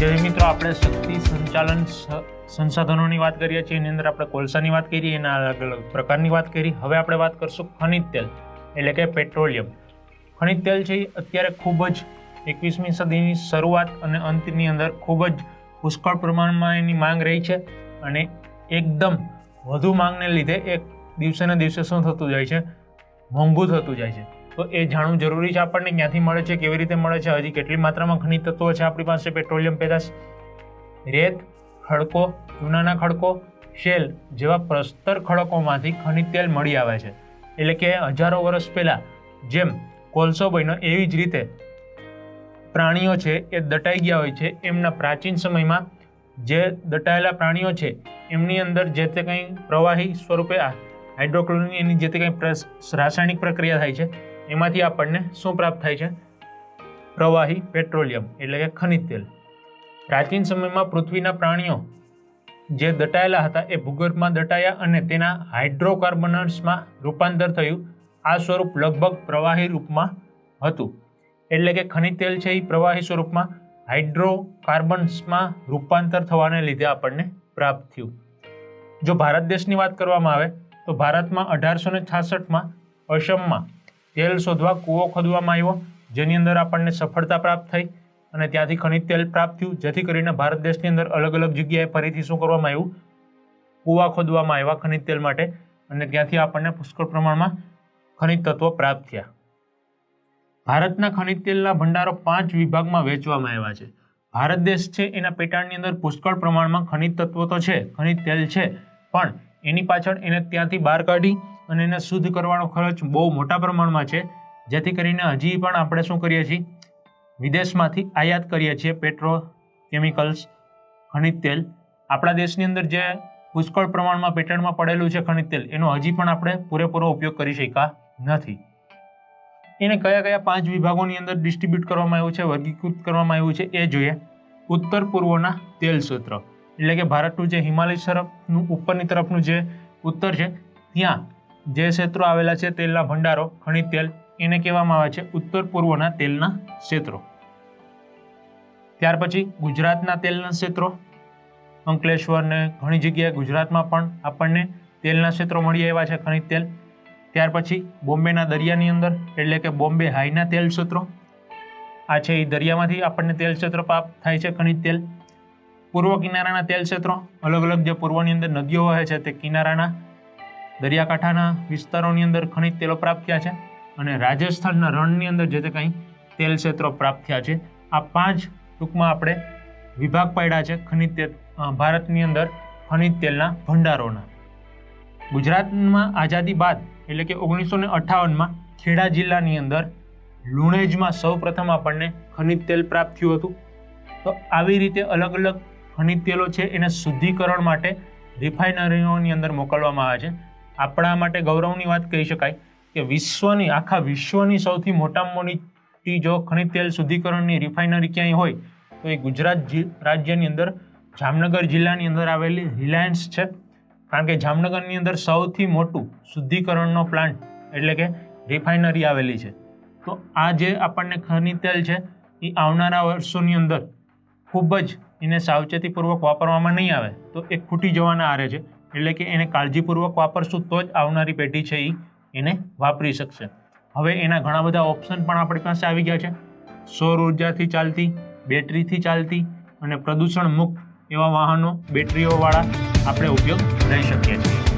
જે મિત્રો આપણે શક્તિ સંચાલન સંસાધનોની વાત કરીએ છીએ, એની અંદર આપણે કોલસાની વાત કરી, એના અલગ અલગ પ્રકારની વાત કરી. હવે આપણે વાત કરશું ખનિજ તેલ એટલે કે પેટ્રોલિયમ. ખનિજ તેલ છે એ અત્યારે ખૂબ જ 21મી સદીની શરૂઆત અને અંતની અંદર ખૂબ જ પુષ્કળ પ્રમાણમાં એની માંગ રહી છે અને એકદમ વધુ માંગને લીધે એક દિવસે ને દિવસે શું થતું જાય છે, મોંઘું થતું જાય છે. તો એ જાણવું જરૂરી છે આપણને, ક્યાંથી મળે છે, કેવી રીતે મળે છે, હજી કેટલી માત્રામાં ખનિજ તત્વો છે આપણી પાસે પેટ્રોલિયમ પેદાશ. રેત, ખડકો, ચૂનાના ખડકો, શેલ જેવા પ્રસ્તર ખડકોમાંથી ખનિજ તેલ મળી આવે છે. એટલે કે હજારો વર્ષ પહેલાં જેમ કોલસો બન્યો એવી જ રીતે પ્રાણીઓ છે એ દટાઈ ગયા હોય છે. એમના પ્રાચીન સમયમાં જે દટાયેલા પ્રાણીઓ છે એમની અંદર જે તે કંઈ પ્રવાહી સ્વરૂપે હાઇડ્રોક્લોરિન એની જે તે કંઈ રાસાયણિક પ્રક્રિયા થાય છે એમાંથી આપણને શું પ્રાપ્ત થાય છે? પ્રવાહી પેટ્રોલિયમ એટલે કે ખનિજ તેલ. પ્રાચીન સમયમાં પૃથ્વીના પ્રાણીઓ જે દટાયેલા હતા એ ભૂગર્ભમાં દટાયા અને તેના હાઇડ્રોકાર્બન્સમાં રૂપાંતર થયું. આ સ્વરૂપ લગભગ પ્રવાહી રૂપમાં હતું. એટલે કે ખનિજ તેલ છે એ પ્રવાહી સ્વરૂપમાં હાઇડ્રોકાર્બન્સમાં રૂપાંતર થવાને લીધે આપણને પ્રાપ્ત થયું. જો ભારત દેશની વાત કરવામાં આવે તો ભારતમાં 1866માં અસમમાં તેલ શોધવા કૂવો ખોદવામાં આવ્યો, જેની અંદર આપણને સફળતા પ્રાપ્ત થઈ અને ત્યાંથી ખનિજ તેલ પ્રાપ્ત થયું. જેથી કરીને ભારત દેશની અંદર અલગ અલગ જગ્યાએ ફરીથી શું કરવામાં આવ્યું? કૂવા ખોદવામાં આવ્યા ખનિજ તેલ માટે અને ત્યાંથી આપણને પુષ્કળ પ્રમાણમાં ખનિજ તત્વો પ્રાપ્ત થયા. ભારતના ખનિજ તેલના ભંડારો 5 વિભાગમાં વહેંચવામાં આવ્યા છે. ભારત દેશ છે એના પેટાળની અંદર પુષ્કળ પ્રમાણમાં ખનિજ તત્વો તો છે, ખનિજ તેલ છે, પણ એની પાછળ એને ત્યાંથી બહાર કાઢી અને એને શુદ્ધ કરવાનો ખર્ચ બહુ મોટા પ્રમાણમાં છે. જેથી કરીને હજી પણ આપણે શું કરીએ છીએ? વિદેશમાંથી આયાત કરીએ છીએ પેટ્રોકેમિકલ્સ, ખનિજ તેલ. આપણા દેશની અંદર જે પુષ્કળ પ્રમાણમાં પેટાળમાં પડેલું છે ખનિજ તેલ, એનો હજી પણ આપણે પૂરેપૂરો ઉપયોગ કરી શક્યા નથી. એને કયા કયા 5 વિભાગોની અંદર ડિસ્ટ્રીબ્યુટ કરવામાં આવ્યું છે, વર્ગીકૃત કરવામાં આવ્યું છે એ જોઈએ. ઉત્તર પૂર્વના તેલ ક્ષેત્ર એટલે કે ભારતનું જે હિમાલય તરફનું ઉપરની તરફનું જે ઉત્તર છે ત્યાં જે ક્ષેત્રો આવેલા છે તેલના ભંડારો, ખનિજ તેલ, એને કહેવામાં આવે છે ઉત્તર પૂર્વના તેલના ક્ષેત્રો. ત્યાર પછી ગુજરાતના તેલના ક્ષેત્રો, અંકલેશ્વર ને ઘણી જગ્યાએ ગુજરાતમાં પણ આપણને તેલના ક્ષેત્રો મળી આવ્યા છે ખનિજ તેલ. ત્યાર પછી બોમ્બેના દરિયાની અંદર એટલે કે બોમ્બે હાઈના તેલ ક્ષેત્રો, આ છે એ દરિયામાંથી આપણને તેલ ક્ષેત્રો પ્રાપ્ત થાય છે ખનિજ તેલ. પૂર્વ કિનારાના તેલ ક્ષેત્રો, અલગ અલગ જે પૂર્વની અંદર નદીઓ વહે છે તે કિનારાના દરિયાકાંઠાના વિસ્તારોની અંદર ખનિજ તેલો પ્રાપ્ત થયા છે અને રાજસ્થાનના રણની અંદર જે તે કંઈ તેલ ક્ષેત્રો પ્રાપ્ત થયા છે. આ 5 ટૂંકમાં આપણે વિભાગ પાડ્યા છે ખનિજ તેલ ભારતની અંદર ખનિજ તેલના ભંડારોના. ગુજરાતમાં આઝાદી બાદ એટલે કે 1958માં ખેડા જિલ્લાની અંદર લુણેજમાં સૌ પ્રથમ આપણને ખનિજ તેલ પ્રાપ્ત થયું હતું. તો આવી રીતે અલગ અલગ ખનિજ તેલો છે એને શુદ્ધિકરણ માટે રિફાઇનરીઓની અંદર મોકલવામાં આવે છે. આપણા માટે ગૌરવની વાત કહી શકાય કે આખા વિશ્વની સૌથી મોટામાં મોટી જો ખનિજ તેલ શુદ્ધિકરણની રિફાઇનરી ક્યાંય હોય તો એ ગુજરાત રાજ્યની અંદર જામનગર જિલ્લાની અંદર આવેલી રિલાયન્સ છે. કારણ કે જામનગરની અંદર સૌથી મોટું શુદ્ધિકરણનો પ્લાન્ટ એટલે કે રિફાઇનરી આવેલી છે. તો આ જે આપણને ખનિજ તેલ છે એ આવનારા વર્ષોની અંદર ખૂબ જ એને સાવચેતીપૂર્વક વાપરવામાં નહીં આવે તો એ ખૂટી જવાના આરે છે. એટલે કે એને કાળજીપૂર્વક વાપરશું તો જ આવનારી પેઢી છે એ એને વાપરી શકશે. હવે એના ઘણા બધા ઓપ્શન પણ આપણી પાસે આવી ગયા છે. સૌર ઉર્જાથી ચાલતી, બેટરીથી ચાલતી અને પ્રદૂષણ મુક્ત એવા વાહનો, બેટરીઓવાળા આપણે ઉપયોગ લઈ શકીએ છીએ.